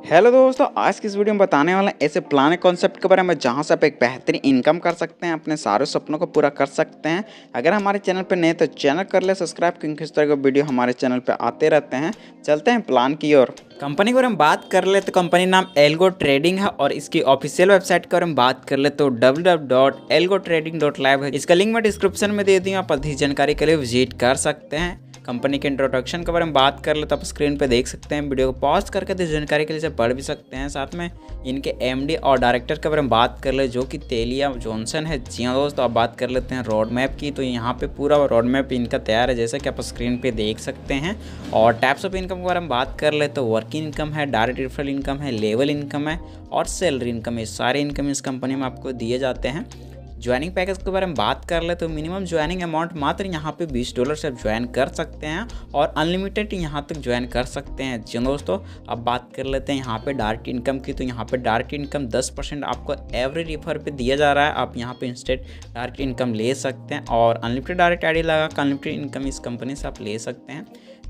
Hello दोस्तों, आज की इस वीडियो में बताने वाला ऐसे प्लान कॉन्सेप्ट के बारे में जहां से आप एक बेहतरीन इनकम कर सकते हैं, अपने सारे सपनों को पूरा कर सकते हैं। अगर हमारे चैनल पर नए तो चैनल कर ले सब्सक्राइब, क्योंकि इस तरह के वीडियो हमारे चैनल पर आते रहते हैं। चलते हैं प्लान की ओर। कंपनी के बारे में बात कर ले तो कंपनी नाम एल्गो ट्रेडिंग है और इसकी ऑफिशियल वेबसाइट के बारे में बात कर ले तो www.elgotrading.live है। इसका लिंक मैं डिस्क्रिप्शन में दे दूँगा, आप अधिक जानकारी के लिए विजिट कर सकते हैं। कंपनी के इंट्रोडक्शन के बारे में बात कर ले तो आप स्क्रीन पे देख सकते हैं। वीडियो को पॉज करके तो जानकारी के लिए से पढ़ भी सकते हैं। साथ में इनके एमडी और डायरेक्टर के बारे में बात कर ले जो कि तेलिया जॉनसन है। जी हाँ दोस्तों, आप बात कर लेते हैं रोड मैप की, तो यहाँ पे पूरा रोड मैप इनका तैयार है जैसा कि आप स्क्रीन पे देख सकते हैं। और टाइप्स ऑफ इनकम के बारे में बात कर ले तो वर्किंग इनकम है, डायरेक्ट रेफरल इनकम है, लेवल इनकम है और सैलरी इनकम है। सारे इनकम इस कंपनी में आपको दिए जाते हैं। ज्वाइनिंग पैकेज के बारे में बात कर ले तो मिनिमम ज्वाइनिंग अमाउंट मात्र यहाँ पे $20 से आप ज्वाइन कर सकते हैं और अनलिमिटेड यहाँ तक ज्वाइन कर सकते हैं। जी दोस्तों, अब बात कर लेते हैं यहाँ पे डायरेक्ट इनकम की, तो यहाँ पे डायरेक्ट इनकम 10% आपको एवरी रेफर पे दिया जा रहा है। आप यहाँ पे इंस्टेंट डायरेक्ट इनकम ले सकते हैं और अनलिमिटेड डायरेक्ट आईडी लगा कर अनलिमिटेड इनकम इस कंपनी से आप ले सकते हैं।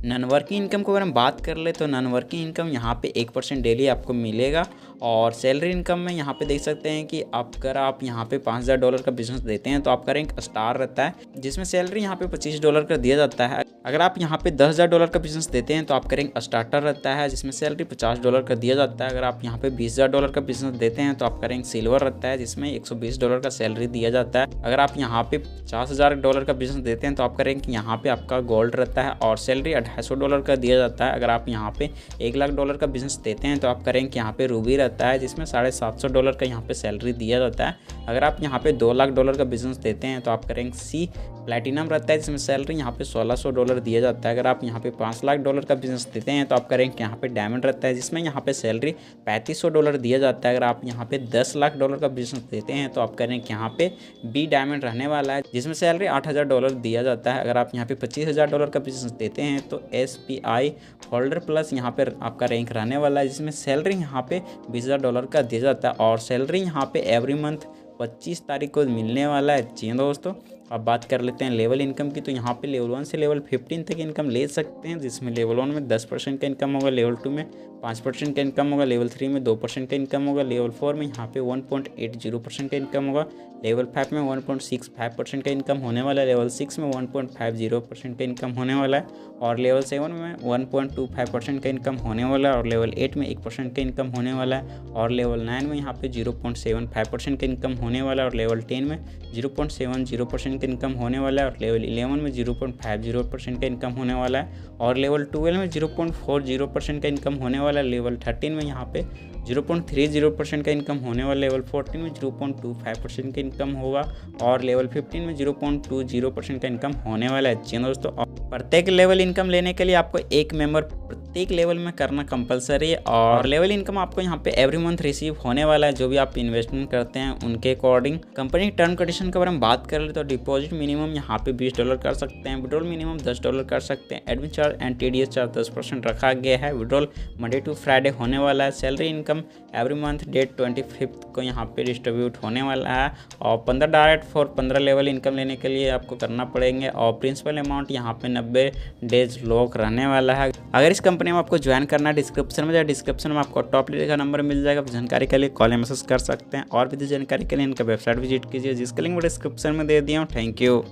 नॉन वर्किंग इनकम के बारे में बात कर ले तो नॉन वर्किंग इनकम यहाँ पे 1% डेली आपको मिलेगा। और सैलरी इनकम में यहाँ पे देख सकते हैं कि अगर आप यहाँ पे $5000 का बिजनेस देते हैं तो आपका रैंक स्टार रहता है, जिसमें सैलरी यहाँ पे $25 का दिया जाता है। अगर आप यहाँ पे $10,000 का बिजनेस देते हैं तो आपका रैंक स्टार्टर रहता है, जिसमें सैलरी $50 का दिया जाता है। अगर आप यहाँ पे $20,000 का बिजनेस देते हैं तो आपका रैंक सिल्वर रहता है, जिसमें $120 का सैलरी दिया जाता है। अगर आप यहाँ पे $50,000 का बिजनेस देते हैं तो आपका रैंक यहाँ पे आपका गोल्ड रहता है और सैलरी $250 का दिया जाता है। अगर आप यहाँ पे $1,00,000 का बिजनेस देते हैं तो आपका रैंक यहाँ पे रूबी रहता है, जिसमें $750 का यहाँ पे सैलरी दिया जाता है। अगर आप यहाँ पे $2,00,000 का बिजनेस देते हैं तो आपका रैंक सी प्लैटिनम रहता है, जिसमें सैलरी यहाँ पे $1,600 दिया जाता है। अगर आप यहाँ पे $5,00,000 का बिजनेस देते हैं तो आपका रैंक यहाँ पे डायमंड रहता है, जिसमें यहाँ पे सैलरी $3,500 दिया जाता है। अगर आप यहाँ पे $10,00,000 का बिजनेस देते हैं तो आपका रैंक यहाँ पे बी डायमंड रहने वाला है, जिसमें सैलरी $8,000 दिया जाता है। अगर आप यहाँ पे $25,000 का बिजनेस देते हैं तो SPI होल्डर प्लस यहाँ पे आपका रैंक रहने वाला है, जिसमें सैलरी यहाँ पे $20,000 का दिया जाता है और सैलरी यहाँ पे एवरी मंथ 25 तारीख को मिलने वाला है। जी दोस्तों, अब बात कर लेते हैं लेवल इनकम की, तो यहाँ पे लेवल 1 से लेवल 15 तक इनकम ले सकते हैं, जिसमें लेवल 1 में 10% का इनकम होगा, लेवल 2 में 5% का इनकम होगा, लेवल 3 में 2% का इनकम होगा, लेवल 4 में यहाँ पे 1.80% का इनकम होगा, लेवल 5 में 1.65% का इनकम होने वाला है, लेवल 6 में 1.50% का इनकम होने वाला है और लेवल 7 में 1.25% का इनकम होने वाला है और लेवल 8 में 1% का इनकम होने वाला है और लेवल 9 में यहाँ पे 0.75% का इनकम होने वाला है और लेवल 10 में 0.70% का इनकम होने वाला है और लेवल 11 में 0.50% का इनकम होने वाला है और लेवल 12 में 0.40% का इनकम होने वाला है। लेवल 13 में यहाँ पे 0.30% का इनकम होने वाला है, लेवल 14 में 0.25% का इनकम होगा और लेवल 15 में 0.20% का इनकम होने वाला है। जी दोस्तों, प्रत्येक लेवल इनकम लेने के लिए आपको एक मेंबर प्रत्येक लेवल में करना कंपलसरी है और लेवल इनकम आपको यहाँ पे एवरी मंथ रिसीव होने वाला है, जो भी आप इन्वेस्टमेंट करते हैं उनके अकॉर्डिंग। कंपनी टर्म कंडीशन के बारे में बात कर ले तो डिपॉजिट मिनिमम यहाँ पे $20 कर सकते हैं, विड्रॉल मिनिमम $10 कर सकते हैं, admin charge and TDS charge 10% रखा गया है। विड्रॉल मंडे टू फ्राइडे होने वाला है। Salary income every month date 25 को यहाँ पे डिस्ट्रीब्यूट होने वाला है और 15 डायरेक्ट फॉर 15 लेवल इनकम लेने के लिए आपको करना पड़ेंगे और प्रिंसिपल अमाउंट यहाँ पे 90 डेज लॉक रहने वाला है। अगर इस कंपनी में आपको ज्वाइन करना है, डिस्क्रिप्शन में डिस्क्रिप्शन में आपको टॉप लीडर का नंबर मिल जाएगा। जानकारी के लिए कॉल या मैसेज कर सकते हैं और भी जानकारी के लिए इनका वेबसाइट विजिट कीजिए, जिसका लिंक मैं डिस्क्रिप्शन में दे दिया हूँ। Thank you.